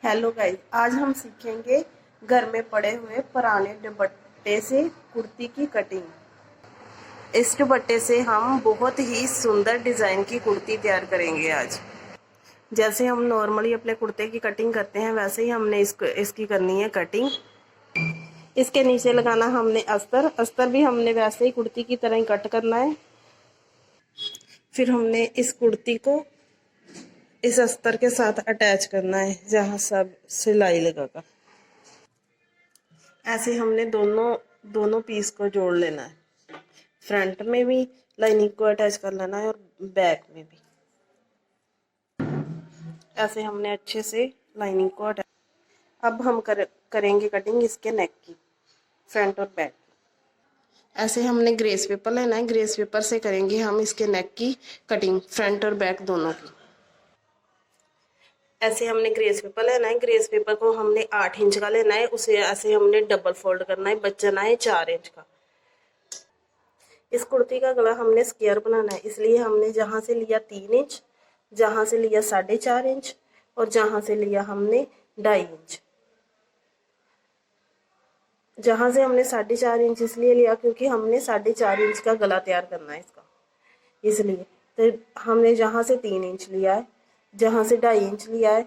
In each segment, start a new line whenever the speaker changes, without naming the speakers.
Hello guys, आज हम सीखेंगे घर में पड़े हुए पुराने दुपट्टे से कुर्ती की कटिंग। इस दुपट्टे से हम बहुत ही सुंदर डिज़ाइन की कुर्ती तैयार करेंगे आज। जैसे हम नॉर्मली अपने कुर्ते की कटिंग करते हैं वैसे ही हमने इसकी करनी है कटिंग। इसके नीचे लगाना हमने अस्तर भी हमने वैसे ही कुर्ती की तरह ही कट करना है। फिर हमने इस कुर्ती को इस अस्तर के साथ अटैच करना है जहाँ सब सिलाई लगाकर। ऐसे हमने दोनों पीस को जोड़ लेना है। फ्रंट में भी लाइनिंग को अटैच कर लेना है और बैक में भी। ऐसे हमने अच्छे से लाइनिंग को अटैच। अब हम करेंगे कटिंग इसके नेक की, फ्रंट और बैक। ऐसे हमने ग्रेस पेपर लेना है, ग्रेस पेपर से करेंगे हम इसके नेक की कटिंग, फ्रंट और बैक दोनों की। ऐसे हमने ग्रेस पेपर लेना है, ग्रेस पेपर को हमने 8 इंच का लेना है, उसे ऐसे हमने डबल फोल्ड करना है, बचना है 4 इंच का। इस कुर्ती का गला हमने स्क्वायर बनाना है, इसलिए हमने जहाँ से लिया 3 इंच, जहाँ से लिया 4.5 इंच और जहाँ से लिया हमने 2.5 इंच। जहाँ से हमने 4.5 इंच इसलिए लिया क्योंकि हमने 4.5 इंच का गला तैयार करना है इसका, इसलिए तो हमने जहाँ से 3 इंच लिया है, जहाँ से 2.5 इंच लिया है,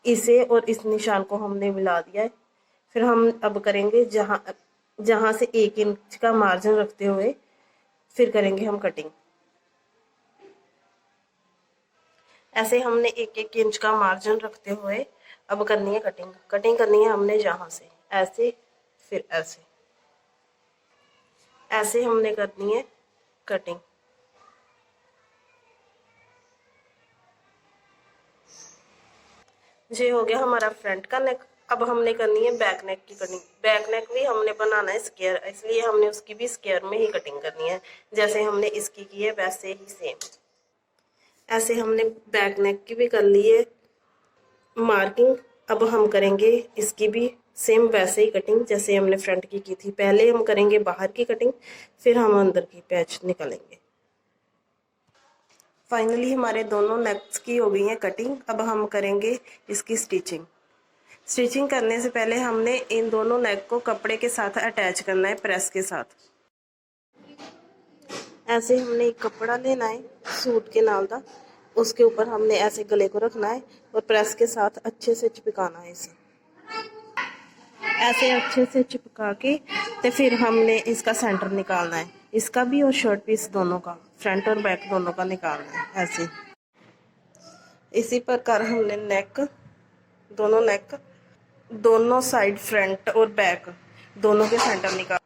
इसे और इस निशान को हमने मिला दिया है। फिर हम अब करेंगे जहाँ से 1 इंच का मार्जिन रखते हुए फिर करेंगे हम कटिंग। ऐसे हमने 1-1 इंच का मार्जिन रखते हुए अब करनी है कटिंग। कटिंग करनी है हमने जहाँ से ऐसे, फिर ऐसे, ऐसे हमने करनी है कटिंग। ये हो गया हमारा फ्रंट का नेक। अब हमने करनी है बैक नेक की कटिंग। बैक नेक भी हमने बनाना है स्क्वायर, इसलिए हमने उसकी भी स्क्वायर में ही कटिंग करनी है, जैसे हमने इसकी की है वैसे ही सेम। ऐसे हमने बैक नेक की भी कर ली है मार्किंग। अब हम करेंगे इसकी भी सेम वैसे ही कटिंग जैसे हमने फ्रंट की थी। पहले हम करेंगे बाहर की कटिंग, फिर हम अंदर की पैच निकालेंगे। फाइनली हमारे दोनों नेक्स की हो गई है कटिंग। अब हम करेंगे इसकी स्टिचिंग। स्टिचिंग करने से पहले हमने इन दोनों नेक को कपड़े के साथ अटैच करना है, प्रेस के साथ। ऐसे हमने एक कपड़ा लेना है सूट के नाल का, उसके ऊपर हमने ऐसे गले को रखना है और प्रेस के साथ अच्छे से चिपकाना है इसे। ऐसे अच्छे से चिपका के तो फिर हमने इसका सेंटर निकालना है, इसका भी और शर्ट पीस दोनों का, फ्रंट और बैक दोनों का निकालना है। ऐसे इसी प्रकार हमने दोनों साइड फ्रंट और बैक दोनों के सेंटर निकाल।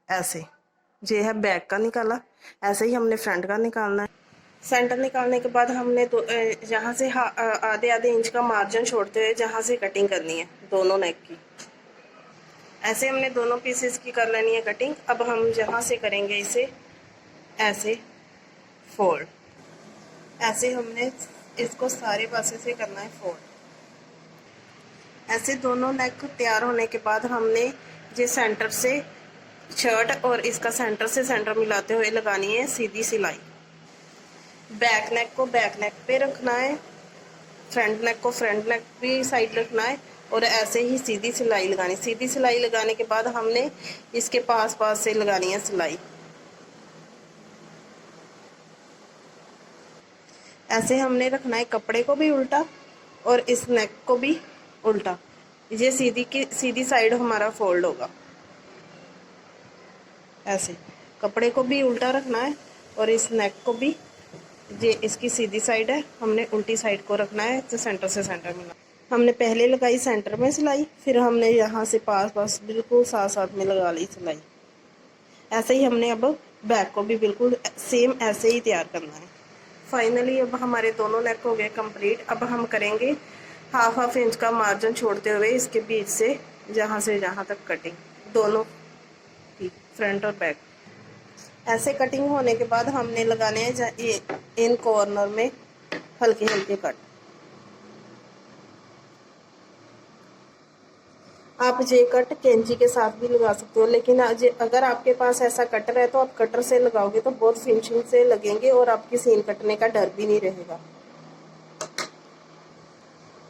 ऐसे ये है बैक का निकाला, ऐसे ही हमने फ्रंट का निकालना है। सेंटर निकालने के बाद हमने जहाँ से आधे आधे इंच का मार्जिन छोड़ते हुए जहाँ से कटिंग करनी है दोनों नेक की। ऐसे हमने दोनों पीसेस की कर लेनी है कटिंग। अब हम जहाँ से करेंगे इसे ऐसे फोल्ड, ऐसे हमने इसको सारे पासे से करना है फोल्ड। ऐसे दोनों नेक तैयार होने के बाद हमने ये सेंटर से शर्ट और इसका सेंटर से सेंटर मिलाते हुए लगानी है सीधी सिलाई। बैक नेक को बैक नेक पे रखना है, फ्रंट नेक को फ्रंट नेक भी साइड रखना है और ऐसे ही सीधी सिलाई लगानी। सीधी सिलाई लगाने के बाद हमने इसके पास पास से लगानी है सिलाई। ऐसे हमने रखना है कपड़े को भी उल्टा और इस नेक को भी उल्टा। ये सीधी साइड हमारा फोल्ड होगा। ऐसे कपड़े को भी उल्टा रखना है और इस नेक को भी, ये इसकी सीधी साइड है, हमने उल्टी साइड को रखना है, तो सेंटर से सेंटर मिला। हमने पहले लगाई सेंटर में सिलाई, फिर हमने यहाँ से पास पास बिल्कुल साथ साथ में लगा ली सिलाई। ऐसे ही हमने अब बैक को भी बिल्कुल सेम ऐसे ही तैयार करना है। फाइनली अब हमारे दोनों नेक हो गए कंप्लीट। अब हम करेंगे हाफ इंच का मार्जिन छोड़ते हुए इसके बीच से जहाँ तक कटिंग दोनों की, फ्रंट और बैक। ऐसे कटिंग होने के बाद हमने लगाने हैं इन कॉर्नर में हल्के हल्के कट। आप ये कट कैंची के साथ भी लगा सकते हो, लेकिन अगर आपके पास ऐसा कटर है तो आप कटर से लगाओगे तो बहुत फिनिशिंग से लगेंगे और आपकी सीन कटने का डर भी नहीं रहेगा।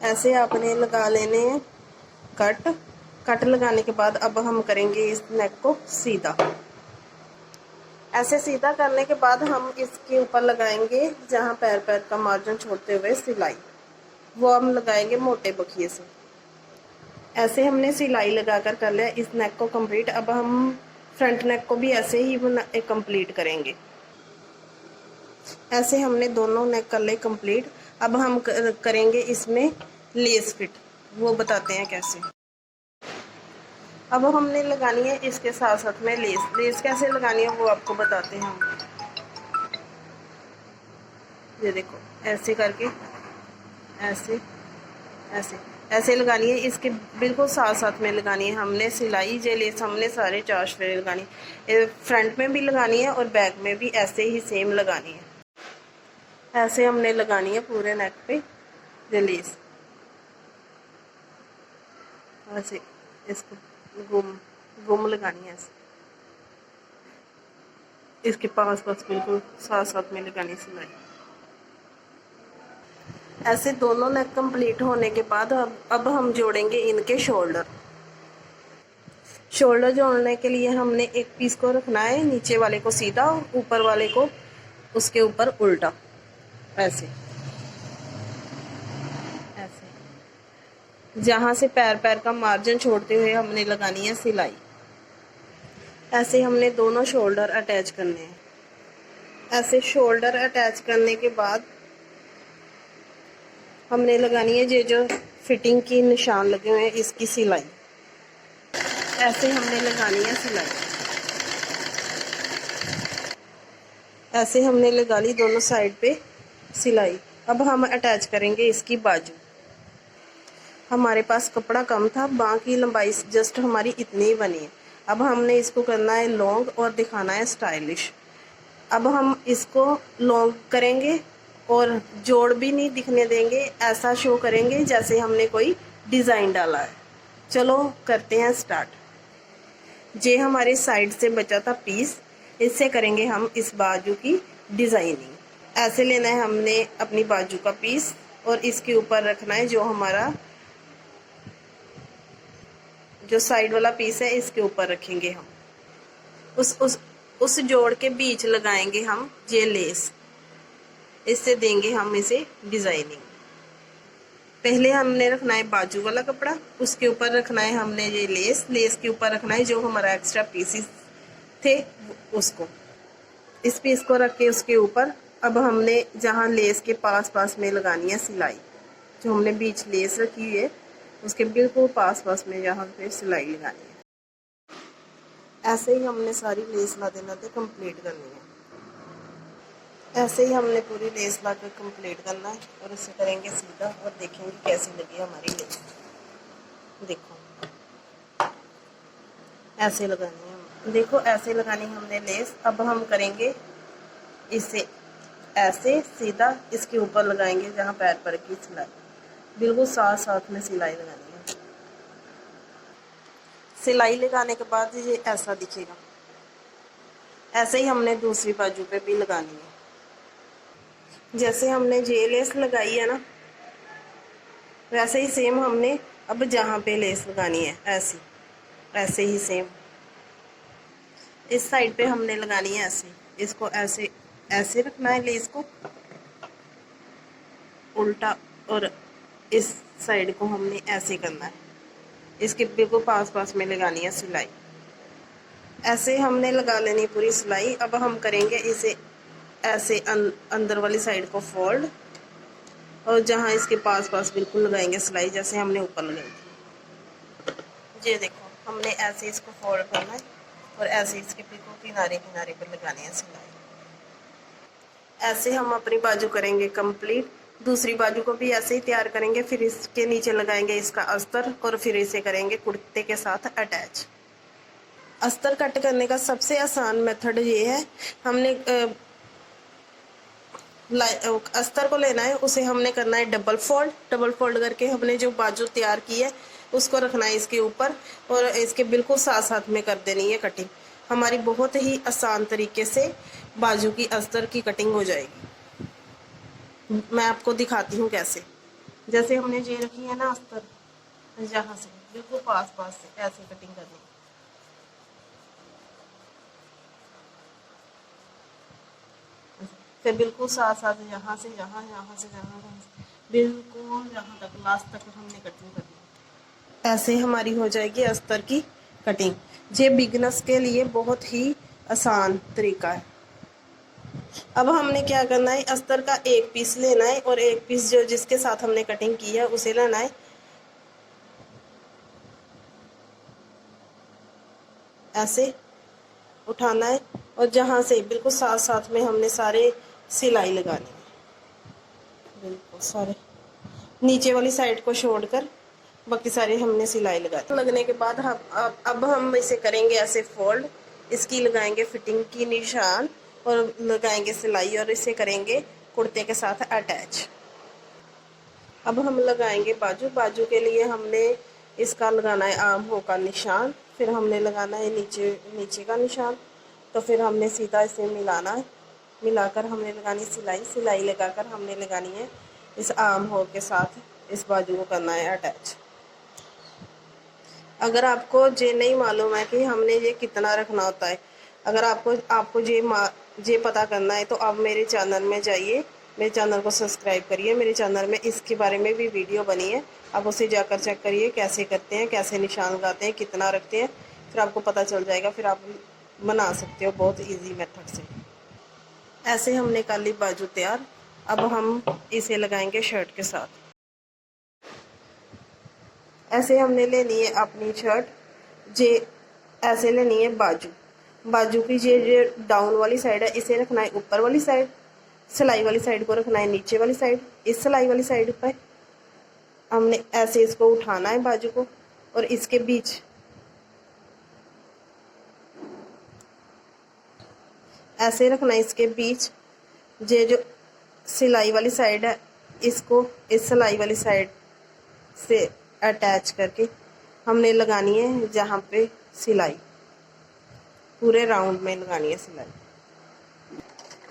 ऐसे आपने लगा लेने हैं कट लगाने के बाद अब हम करेंगे इस नेक को सीधा। ऐसे सीधा करने के बाद हम इसके ऊपर लगाएंगे जहाँ पैर का मार्जिन छोड़ते हुए सिलाई, वो हम लगाएंगे मोटे बखिए से। ऐसे हमने सिलाई लगाकर कर लिया इस नेक को कंप्लीट। अब हम फ्रंट नेक को भी ऐसे ही कंप्लीट करेंगे। ऐसे हमने दोनों नेक कर ले कंप्लीट। अब हम करेंगे इसमें लेस फिट, वो बताते हैं कैसे। अब हमने लगानी है इसके साथ साथ में लेस कैसे लगानी है वो आपको बताते हैं हम। ये देखो ऐसे करके ऐसे ऐसे ऐसे लगानी है, इसके बिल्कुल साथ साथ में लगानी है हमने सिलाई। ये लेस हमने सारे 4 फेरे लगानी है, फ्रंट में भी लगानी है और बैक में भी ऐसे ही सेम लगानी है। ऐसे हमने लगानी है पूरे नेक पे ये लेस। ऐसे इसको गुम लगानी है, इसके पास बिल्कुल साथ साथ में लगानी सिलाई। ऐसे दोनों नेक कंप्लीट होने के बाद अब हम जोड़ेंगे इनके शोल्डर जोड़ने के लिए हमने एक पीस को रखना है नीचे वाले को सीधा, ऊपर वाले को उसके ऊपर उल्टा। ऐसे जहाँ से पैर का मार्जिन छोड़ते हुए हमने लगानी है सिलाई। ऐसे हमने दोनों शोल्डर अटैच करने हैं। ऐसे शोल्डर अटैच करने के बाद हमने लगानी है ये जो फिटिंग की निशान लगे हुए हैं इसकी सिलाई। ऐसे हमने लगानी है सिलाई। ऐसे हमने लगा ली दोनों साइड पे सिलाई। अब हम अटैच करेंगे इसकी बाजू। हमारे पास कपड़ा कम था, बाँह की लंबाई जस्ट हमारी इतनी ही बनी है। अब हमने इसको करना है लॉन्ग और दिखाना है स्टाइलिश। अब हम इसको लॉन्ग करेंगे और जोड़ भी नहीं दिखने देंगे, ऐसा शो करेंगे जैसे हमने कोई डिज़ाइन डाला है। चलो करते हैं स्टार्ट। ये हमारे साइड से बचा था पीस, इससे करेंगे हम इस बाजू की डिज़ाइनिंग। ऐसे लेना है हमने अपनी बाजू का पीस और इसके ऊपर रखना है जो हमारा जो साइड वाला पीस है, इसके ऊपर रखेंगे हम। उस जोड़ के बीच लगाएंगे हम ये लेस, इससे देंगे हम इसे डिज़ाइनिंग। पहले हमने रखना है बाजू वाला कपड़ा, उसके ऊपर रखना है हमने ये लेस के ऊपर रखना है जो हमारा एक्स्ट्रा पीसेस थे उसको, इस पीस को रख के उसके ऊपर अब हमने जहाँ लेस के पास में लगानी है सिलाई। जो हमने बीच लेस रखी हुई है उसके बिल्कुल पास में यहाँ पे सिलाई लगानी है। ऐसे ही हमने सारी लेस लाते कंप्लीट करनी है। ऐसे ही हमने पूरी लेस ला कर कंप्लीट करना है और इसे करेंगे सीधा और देखेंगे कैसी लगी हमारी लेस। देखो ऐसे लगानी है, देखो ऐसे लगानी हमने लेस। अब हम करेंगे इसे ऐसे सीधा इसके ऊपर लगाएंगे जहाँ पैर पर की सिलाई, बिल्कुल साथ में सिलाई लगानी है। सिलाई लगाने के बाद ये ऐसा दिखेगा। ऐसे ही हमने दूसरी बाजू पे भी लगानी है। जैसे हमने ये लेस लगाई है ना, वैसे ही सेम हमने अब जहाँ पे लेस लगानी है ऐसे ही सेम इस साइड पे हमने लगानी है। ऐसे इसको ऐसे रखना है लेस को उल्टा, और इस साइड को हमने ऐसे करना है, इसके बिल्कुल पास में लगानी है सिलाई। ऐसे हमने लगा लेनी पूरी सिलाई। अब हम करेंगे इसे ऐसे अंदर वाली साइड को फोल्ड, और जहाँ इसके पास बिल्कुल लगाएंगे सिलाई जैसे हमने ऊपर लगाई थी। ये देखो हमने ऐसे इसको फोल्ड करना है और ऐसे इसके बिल्कुल किनारे पर लगानी है सिलाई। ऐसे हम अपनी बाजू करेंगे कंप्लीट। दूसरी बाजू को भी ऐसे ही तैयार करेंगे, फिर इसके नीचे लगाएंगे इसका अस्तर और फिर इसे करेंगे कुर्ते के साथ अटैच। अस्तर कट करने का सबसे आसान मेथड ये है, हमने अस्तर को लेना है, उसे हमने करना है डबल फोल्ड करके हमने जो बाजू तैयार की है उसको रखना है इसके ऊपर और इसके बिल्कुल साथ में कर देनी है कटिंग। हमारी बहुत ही आसान तरीके से बाजू की अस्तर की कटिंग हो जाएगी। मैं आपको दिखाती हूँ कैसे। जैसे हमने ये रखी है ना अस्तर, यहाँ से बिल्कुल पास पास से ऐसे कटिंग करनी है। फिर बिल्कुल साथ साथ यहाँ से यहाँ, यहाँ से यहाँ, बिल्कुल यहाँ तक लास्ट तक हमने कटिंग करनी है। ऐसे हमारी हो जाएगी अस्तर की कटिंग। ये बिगनर्स के लिए बहुत ही आसान तरीका है। अब हमने क्या करना है, अस्तर का एक पीस लेना है और एक पीस जो जिसके साथ हमने कटिंग की है उसे लेना है, ऐसे उठाना है और जहाँ से बिल्कुल साथ साथ में हमने सारे सिलाई लगानी है, बिल्कुल सारे नीचे वाली साइड को छोड़कर बाकी सारे हमने सिलाई लगाई। लगने के बाद हम अब हम इसे करेंगे ऐसे फोल्ड, इसकी लगाएंगे फिटिंग की निशान और लगाएंगे सिलाई और इसे करेंगे कुर्ते के साथ अटैच। अब हम लगाएंगे बाजू। बाजू के लिए हमने इसका लगाना है आर्म होल का निशान, फिर हमने लगाना है नीचे का निशान, तो फिर हमने सीधा इसे मिलाना है, मिलाकर हमने लगानी सिलाई, सिलाई लगाकर हमने लगानी है इस आर्म होल के साथ इस बाजू को करना है अटैच। अगर आपको ये नहीं मालूम है कि हमने ये कितना रखना होता है, अगर आपको ये पता करना है तो आप मेरे चैनल में जाइए, मेरे चैनल को सब्सक्राइब करिए। मेरे चैनल में इसके बारे में भी वीडियो बनी है, आप उसे जाकर चेक करिए कैसे करते हैं, कैसे निशान लगाते हैं, कितना रखते हैं, फिर आपको पता चल जाएगा। फिर आप बना सकते हो बहुत इजी मेथड से। ऐसे हमने कर ली बाजू तैयार। अब हम इसे लगाएंगे शर्ट के साथ। ऐसे हमने लेनी है अपनी शर्ट, जे ऐसे लेनी है बाजू। बाजू की ये डाउन वाली साइड है इसे रखना है ऊपर वाली साइड, सिलाई वाली साइड को रखना है नीचे वाली साइड। इस सिलाई वाली साइड पर हमने ऐसे इसको उठाना है बाजू को और इसके बीच ऐसे रखना है, इसके बीच ये जो सिलाई वाली साइड है इसको इस सिलाई वाली साइड से अटैच करके हमने लगानी है जहाँ पे सिलाई, पूरे राउंड में लगानी है सिलाई।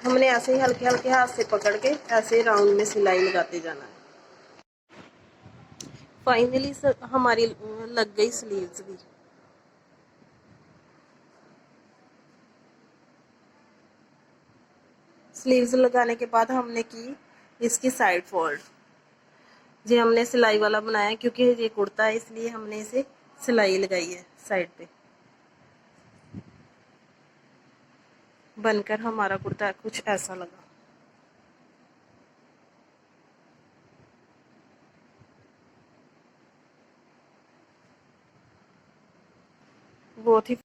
हमने ऐसे ही हल्के हल्के हाथ से पकड़ के ऐसे राउंड में सिलाई लगाते जाना है। फाइनली हमारी लग गई स्लीव्स भी। स्लीव्स लगाने के बाद हमने की इसकी साइड फोल्ड। ये हमने सिलाई वाला बनाया क्योंकि ये कुर्ता है इसलिए हमने इसे सिलाई लगाई है साइड पे। बनकर हमारा कुर्ता कुछ ऐसा लगा। बहुत ही,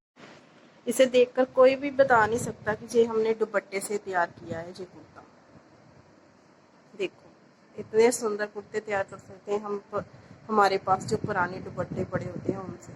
इसे देखकर कोई भी बता नहीं सकता कि ये हमने दुपट्टे से तैयार किया है। ये कुर्ता देखो, इतने सुंदर कुर्ते तैयार कर सकते हैं हम, हमारे पास जो पुराने दुपट्टे पड़े होते हैं उनसे।